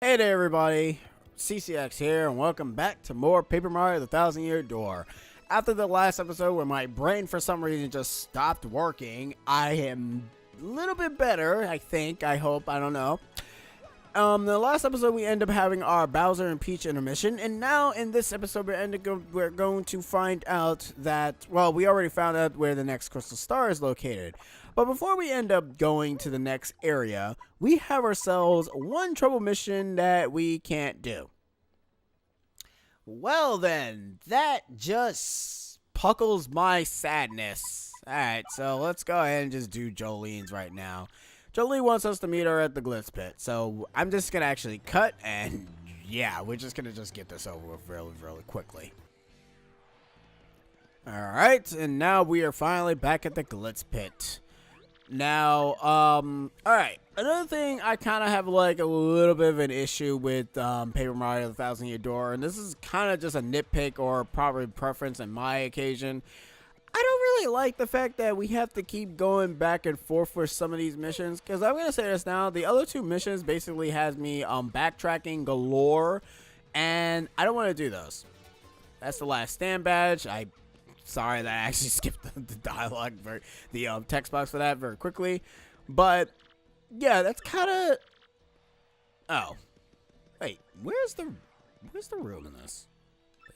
Hey there everybody, CCX here and welcome back to more Paper Mario the Thousand Year Door. After the last episode where my brain for some reason just stopped working, I am a little bit better, I think, I hope, I don't know. The last episode we end up having our Bowser and Peach intermission, and now in this episode we're going to find out that, well, we already found out where the next crystal star is located. But before we end up going to the next area, we have ourselves one trouble mission that we can't do. Well then, that just puckles my sadness. Alright, so let's go ahead and just do Jolene's right now. Jolene wants us to meet her at the Glitz Pit, so I'm just gonna actually cut, and yeah, we're just gonna get this over with really quickly. Alright, and now we are finally back at the Glitz Pit. Now, alright, another thing I kind of have like a little bit of an issue with Paper Mario the Thousand Year Door, and this is kind of just a nitpick or probably preference in my occasion. I don't really like the fact that we have to keep going back and forth for some of these missions, because I'm going to say this now, the other two missions basically has me backtracking galore, and I don't want to do those. That's the last stand badge. Sorry that I actually skipped the dialogue, the text box for that very quickly, but yeah, that's kind of, oh, wait, where's the room in this?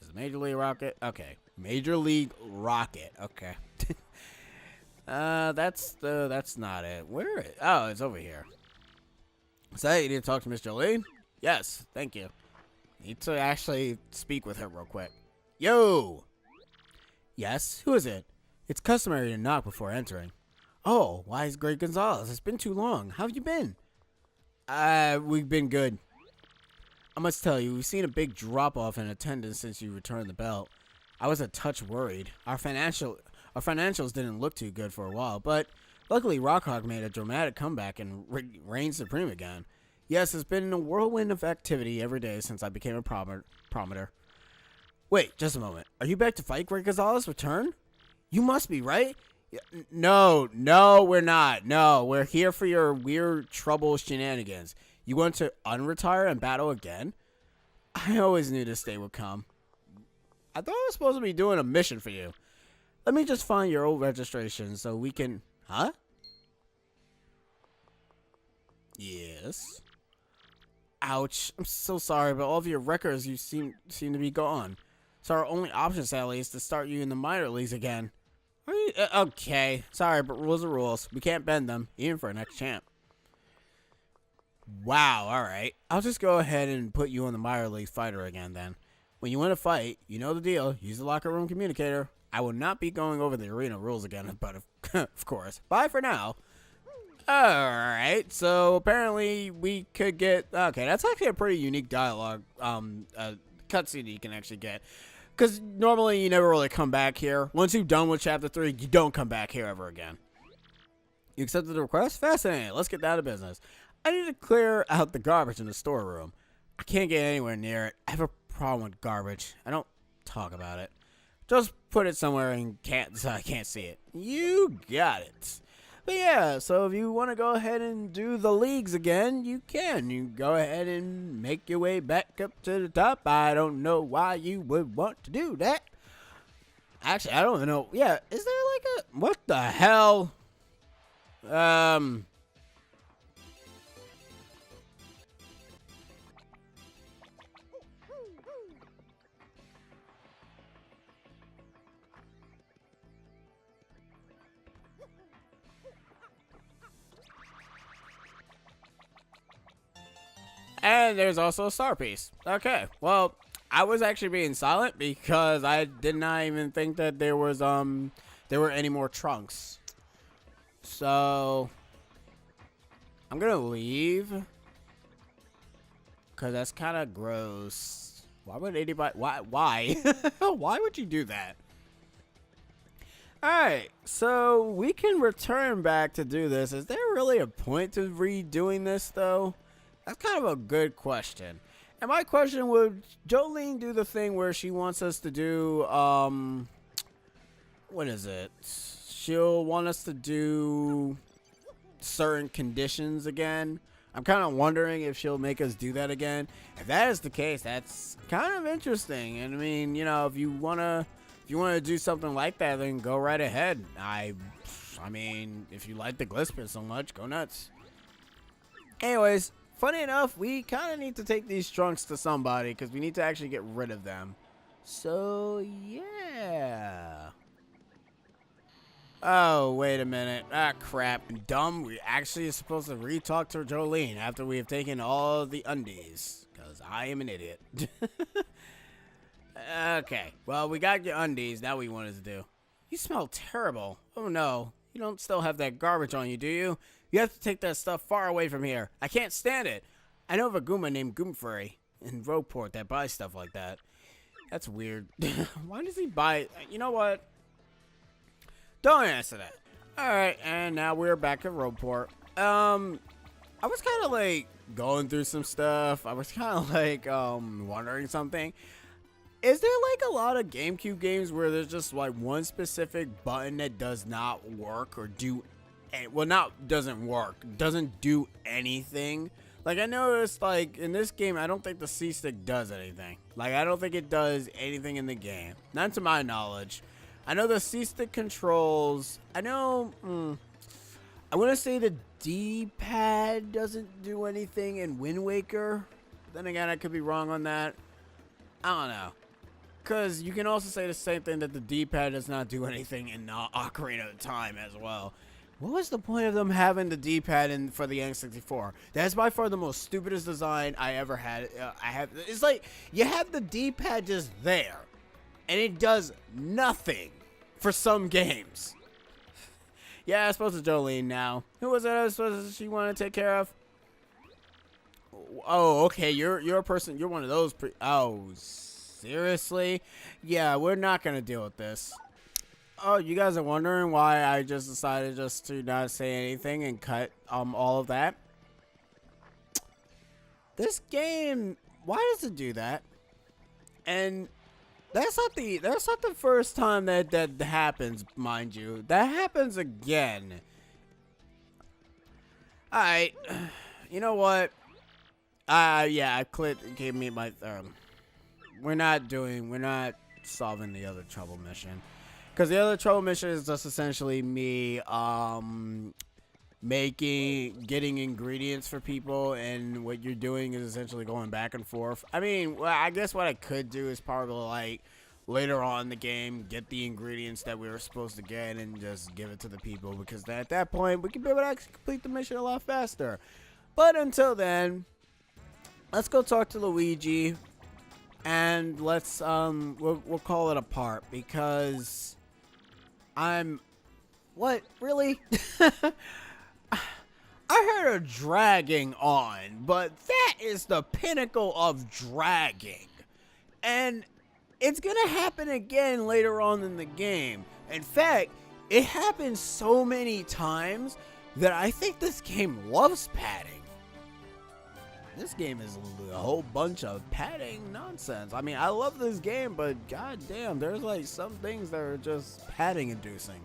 Is it Major League Rocket? Okay. Major League Rocket. Okay. That's not it. Where is it? Oh, it's over here. Say, you need to talk to Miss Jolene? Yes, thank you. Need to actually speak with her real quick. Yo! Yes, who is it? It's customary to knock before entering. Oh, wise Great Gonzalez. It's been too long. How have you been? We've been good. I must tell you, we've seen a big drop-off in attendance since you returned the belt. I was a touch worried. Our financials didn't look too good for a while, but luckily Rockhawk made a dramatic comeback and reigned supreme again. Yes, it's been a whirlwind of activity every day since I became a promoter. Wait, just a moment. Are you back to fight Great Gonzalez' return? You must be, right? No, we're not. No, we're here for your weird trouble shenanigans. You want to unretire and battle again? I always knew this day would come. I thought I was supposed to be doing a mission for you. Let me just find your old registration so we can... Huh? Yes. Ouch. I'm so sorry, but all of your records you seem to be gone. So our only option, sadly, is to start you in the minor leagues again. Are you, okay. Sorry, but rules are rules. We can't bend them, even for our next champ. Wow, alright. I'll just go ahead and put you in the minor league fighter again then. When you win a fight, you know the deal. Use the locker room communicator. I will not be going over the arena rules again, but of course. Bye for now. Alright, so apparently we could get... Okay, that's actually a pretty unique dialogue cutscene that you can actually get. Because normally you never really come back here. Once you're done with Chapter 3, you don't come back here ever again. You accepted the request? Fascinating. Let's get down to business. I need to clear out the garbage in the storeroom. I can't get anywhere near it. I have a problem with garbage. I don't talk about it. Just put it somewhere and so I can't see it. You got it. But yeah, so if you want to go ahead and do the leagues again, you can. You go ahead and make your way back up to the top. I don't know why you would want to do that. Actually, I don't even know. Yeah, is there like a... What the hell? And there's also a star piece. Okay, well, I was actually being silent because I did not even think that there were any more trunks. So I'm gonna leave because that's kind of gross. Why would anybody? Why? Why would you do that? Alright, so we can return back to do this. Is there really a point to redoing this, though? That's kind of a good question. And my question, would Jolene do the thing where she wants us to do, what is it? She'll want us to do certain conditions again? I'm kind of wondering if she'll make us do that again. If that is the case, that's kind of interesting. And I mean, you know, if you wanna do something like that, then go right ahead. I mean, if you like the Glispin so much, go nuts. Anyways, funny enough, we kind of need to take these trunks to somebody because we need to actually get rid of them. So, yeah. Oh, wait a minute. Ah, crap. Dumb. We actually are supposed to re-talk to Jolene after we have taken all the undies. Because I am an idiot. Okay. Well, we got your undies. Now what we wanted to do. You smell terrible. Oh, no. You don't still have that garbage on you, do you? You have to take that stuff far away from here. I can't stand it. I know of a Goomba named Goomfurry in Rogueport that buys stuff like that. That's weird. Why does he buy... You know what? Don't answer that. Alright, and now we're back at Rogueport. I was kind of like going through some stuff. I was kind of like wondering something. Is there like a lot of GameCube games where there's just like one specific button that does not work or do... Well, not doesn't work. Doesn't do anything. Like, I noticed, like, in this game, I don't think the C-Stick does anything. Like, I don't think it does anything in the game. Not to my knowledge. I know the C-Stick controls... I know... I want to say the D-pad doesn't do anything in Wind Waker. Then again, I could be wrong on that. I don't know. Because you can also say the same thing that the D-pad does not do anything in Ocarina of Time as well. What was the point of them having the D-pad for the N64? That's by far the most stupidest design I ever had. It's like you have the D-pad just there, and it does nothing for some games. Yeah, I suppose it's Jolene now. Who was it I was supposed she wanted to take care of? Oh, okay. You're a person. You're one of those. Oh, seriously? Yeah, we're not gonna deal with this. Oh, you guys are wondering why I just decided just to not say anything and cut all of that? This game, why does it do that? And that's not the first time that happens, mind you. That happens again. Alright. You know what? Yeah, I clicked, gave me my we're not solving the other trouble mission. Because the other trouble mission is just essentially me getting ingredients for people, and what you're doing is essentially going back and forth. I mean, well, I guess what I could do is probably like later on in the game get the ingredients that we were supposed to get and just give it to the people, because at that point we can be able to actually complete the mission a lot faster. But until then, let's go talk to Luigi, and let's we'll call it a part, because what? Really? I heard of dragging on, but that is the pinnacle of dragging. And it's gonna happen again later on in the game. In fact, it happens so many times that I think this game loves padding. This game is a whole bunch of padding nonsense. I mean, I love this game, but goddamn, there's like some things that are just padding inducing.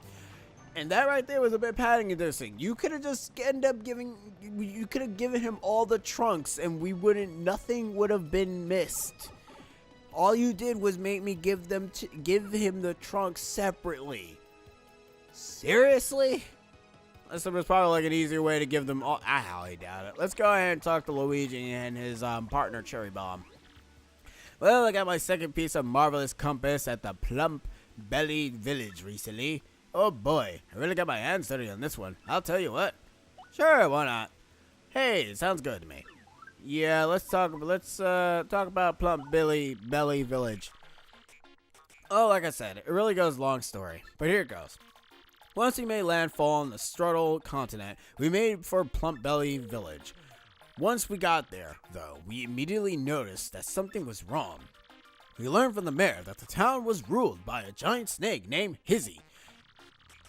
And that right there was a bit padding inducing. You could have just you could have given him all the trunks and nothing would have been missed. All you did was make me give him the trunks separately. Seriously? This was probably like an easier way to give them all. I highly doubt it. Let's go ahead and talk to Luigi and his partner Cherry Bomb. Well, I got my second piece of marvelous compass at the Plump Belly Village recently. Oh boy, I really got my hands dirty on this one. I'll tell you what. Sure, why not? Hey, sounds good to me. Yeah, let's talk about Plump Belly Village. Oh, like I said, it really goes long story, but here it goes. Once we made landfall on the Strudel continent, we made for Plump Belly Village. Once we got there, though, we immediately noticed that something was wrong. We learned from the mayor that the town was ruled by a giant snake named Hizzy.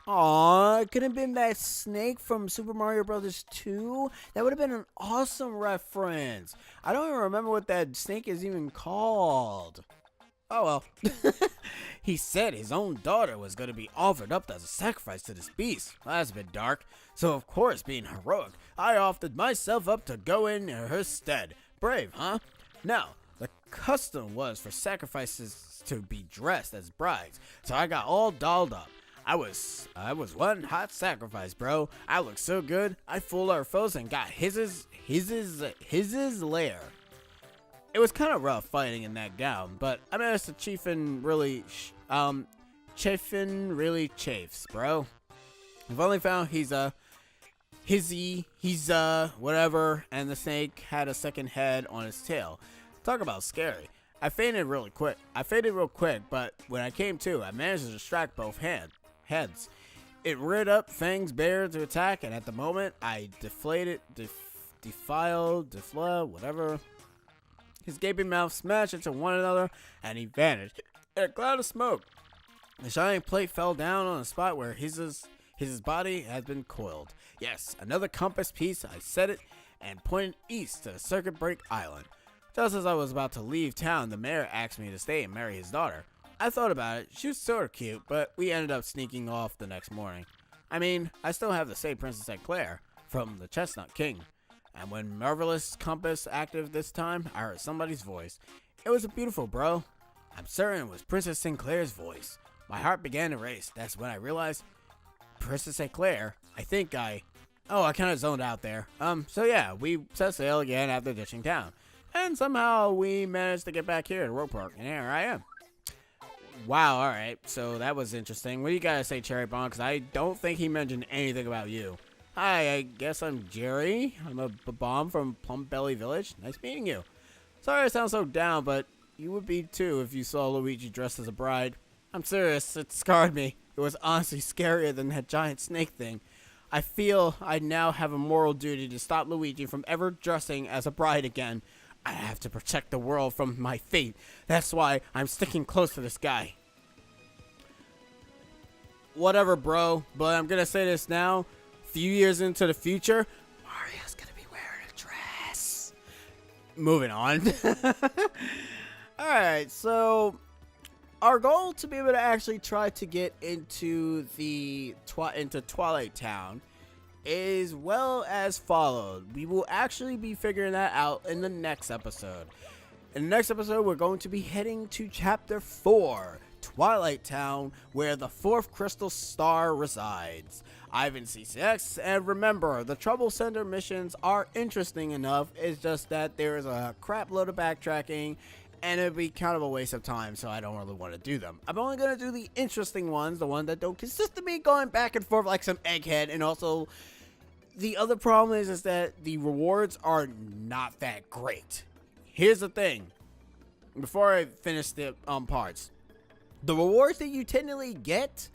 Aw, it could have been that snake from Super Mario Bros. 2. That would have been an awesome reference. I don't even remember what that snake is even called. Oh well. He said his own daughter was going to be offered up as a sacrifice to this beast. Well, that's a bit dark. So of course, being heroic, I offered myself up to go in her stead. Brave, huh? Now, the custom was for sacrifices to be dressed as brides, so I got all dolled up. I was one hot sacrifice, bro. I looked so good. I fooled our foes and got his lair. It was kind of rough fighting in that gown, but I managed to chiefin really chafes, bro. I've only found he's whatever, and the snake had a second head on his tail. Talk about scary. I fainted real quick, but when I came to, I managed to distract both heads. It reared up, fangs bared to attack, and at the moment, I whatever. His gaping mouth smashed into one another, and he vanished in a cloud of smoke. The shining plate fell down on a spot where his body had been coiled. Yes, another compass piece. I set it and pointed east to the Circuit Break Island. Just as I was about to leave town, the mayor asked me to stay and marry his daughter. I thought about it. She was sort of cute, but we ended up sneaking off the next morning. I mean, I still have the same Princess St. Clair from the Chestnut King. And when Marvelous Compass active this time, I heard somebody's voice. It was beautiful, bro. I'm certain it was Princess Sinclair's voice. My heart began to race. That's when I realized, Princess Sinclair, I kind of zoned out there. So yeah, we set sail again after ditching town. And somehow we managed to get back here to Rope Park, and here I am. Wow, alright, so that was interesting. What do you guys say, Cherry Bomb? Because I don't think he mentioned anything about you. Hi, I guess I'm Jerry. I'm a bomb from Plum Belly Village. Nice meeting you. Sorry I sound so down, but you would be too if you saw Luigi dressed as a bride. I'm serious, it scarred me. It was honestly scarier than that giant snake thing. I feel I now have a moral duty to stop Luigi from ever dressing as a bride again. I have to protect the world from my fate. That's why I'm sticking close to this guy. Whatever, bro, but I'm gonna say this now. Few years into the future, Mario's gonna be wearing a dress. Moving on. Alright, so our goal to be able to actually try to get into Twilight Town is well as followed. We will actually be figuring that out in the next episode. In the next episode, we're going to be heading to Chapter 4, Twilight Town, where the 4th Crystal Star resides. Ivan CCX, and remember, the Trouble Center missions are interesting enough. It's just that there is a crap load of backtracking, and it'd be kind of a waste of time, so I don't really want to do them. I'm only going to do the interesting ones, the ones that don't consist of me going back and forth like some egghead, and also the other problem is that the rewards are not that great. Here's the thing, before I finish the parts, the rewards that you technically get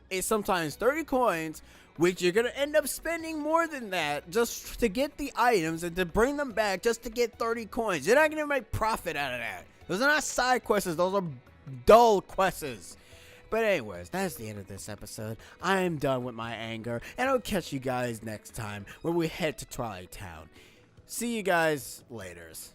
is sometimes 30 coins, which you're gonna end up spending more than that just to get the items and to bring them back just to get 30 coins. You're not gonna make profit out of that. Those are not side quests, those are dull quests. But anyways, that's the end of this episode. I am done with my anger, and I'll catch you guys next time when we head to Twilight Town. See you guys laters.